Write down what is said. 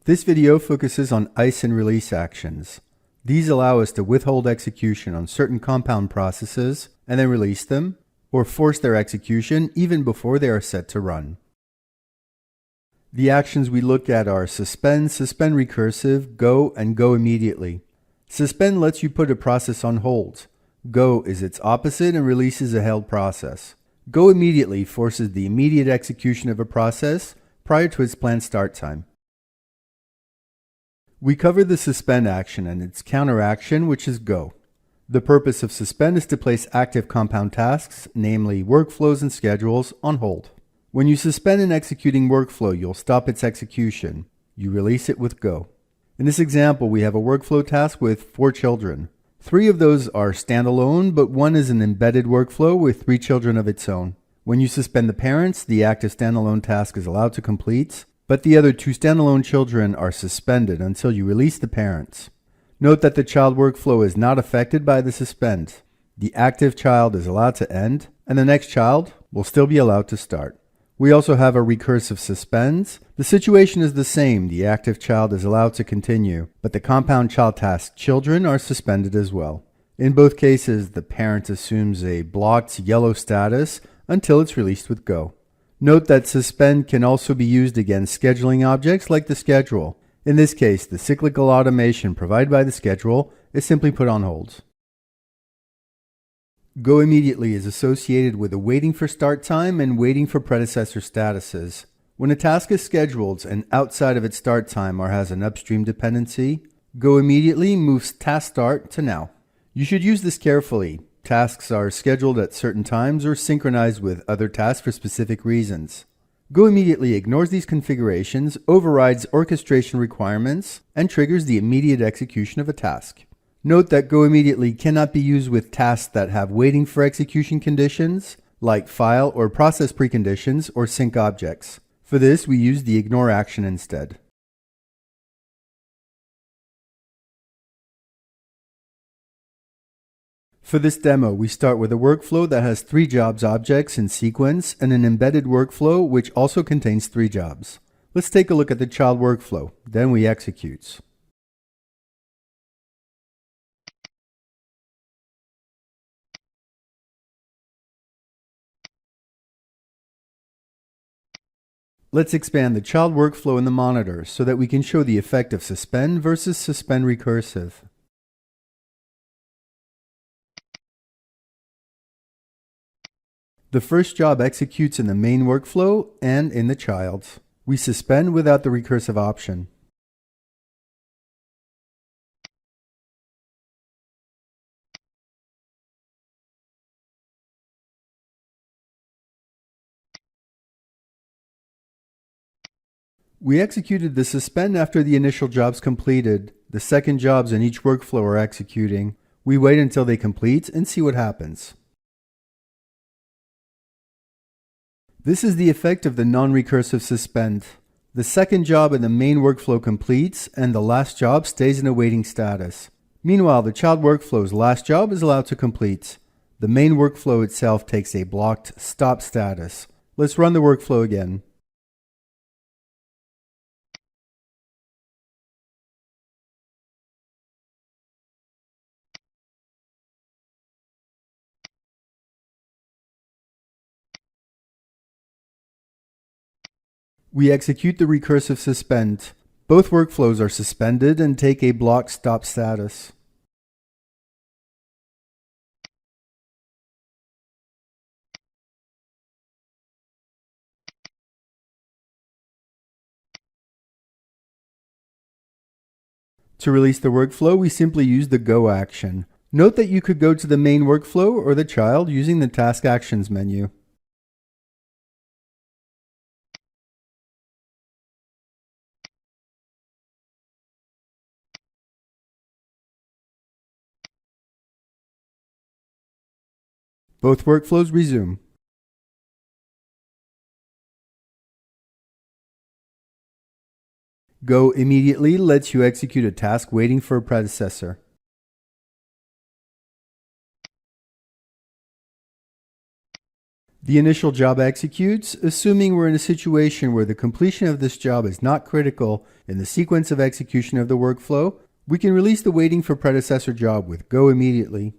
This video focuses on ice and release actions. These allow us to withhold execution on certain compound processes and then release them, or force their execution even before they are set to run. The actions we look at are suspend, suspend recursive, go, and go immediately. Suspend lets you put a process on hold. Go is its opposite and releases a held process. Go immediately forces the immediate execution of a process prior to its planned start time. We covered the suspend action and its counteraction, which is go. The purpose of suspend is to place active compound tasks, namely workflows and schedules, on hold. When you suspend an executing workflow, you'll stop its execution. You release it with go. In this example, we have a workflow task with 4 children. 3 of those are standalone, but one is an embedded workflow with 3 children of its own. When you suspend the parents, the active standalone task is allowed to complete, but the other 2 standalone children are suspended until you release the parents. Note that the child workflow is not affected by the suspend. The active child is allowed to end, and the next child will still be allowed to start. We also have a recursive suspend. The situation is the same. The active child is allowed to continue, but the compound child task children are suspended as well. In both cases, the parent assumes a blocked yellow status until it's released with go. Note that suspend can also be used against scheduling objects like the schedule. In this case, the cyclical automation provided by the schedule is simply put on hold. Go immediately is associated with a waiting for start time and waiting for predecessor statuses. When a task is scheduled and outside of its start time or has an upstream dependency, go immediately moves task start to now. You should use this carefully. Tasks are scheduled at certain times or synchronized with other tasks for specific reasons. Go immediately ignores these configurations, overrides orchestration requirements, and triggers the immediate execution of a task. Note that go immediately cannot be used with tasks that have waiting for execution conditions, like file or process preconditions or sync objects. For this, we use the ignore action instead. For this demo, we start with a workflow that has 3 jobs objects in sequence and an embedded workflow which also contains 3 jobs. Let's take a look at the child workflow, then we execute. Let's expand the child workflow in the monitor so that we can show the effect of suspend versus suspend recursive. The first job executes in the main workflow and in the child's. We suspend without the recursive option. We executed the suspend after the initial jobs completed. The second jobs in each workflow are executing. We wait until they complete and see what happens. This is the effect of the non-recursive suspend. The second job in the main workflow completes and the last job stays in a waiting status. Meanwhile, the child workflow's last job is allowed to complete. The main workflow itself takes a blocked stop status. Let's run the workflow again. We execute the recursive suspend. Both workflows are suspended and take a blocked stop status. To release the workflow, we simply use the go action. Note that you could go to the main workflow or the child using the task actions menu. Both workflows resume. Go immediately lets you execute a task waiting for a predecessor. The initial job executes, assuming we're in a situation where the completion of this job is not critical in the sequence of execution of the workflow. We can release the waiting for predecessor job with go immediately.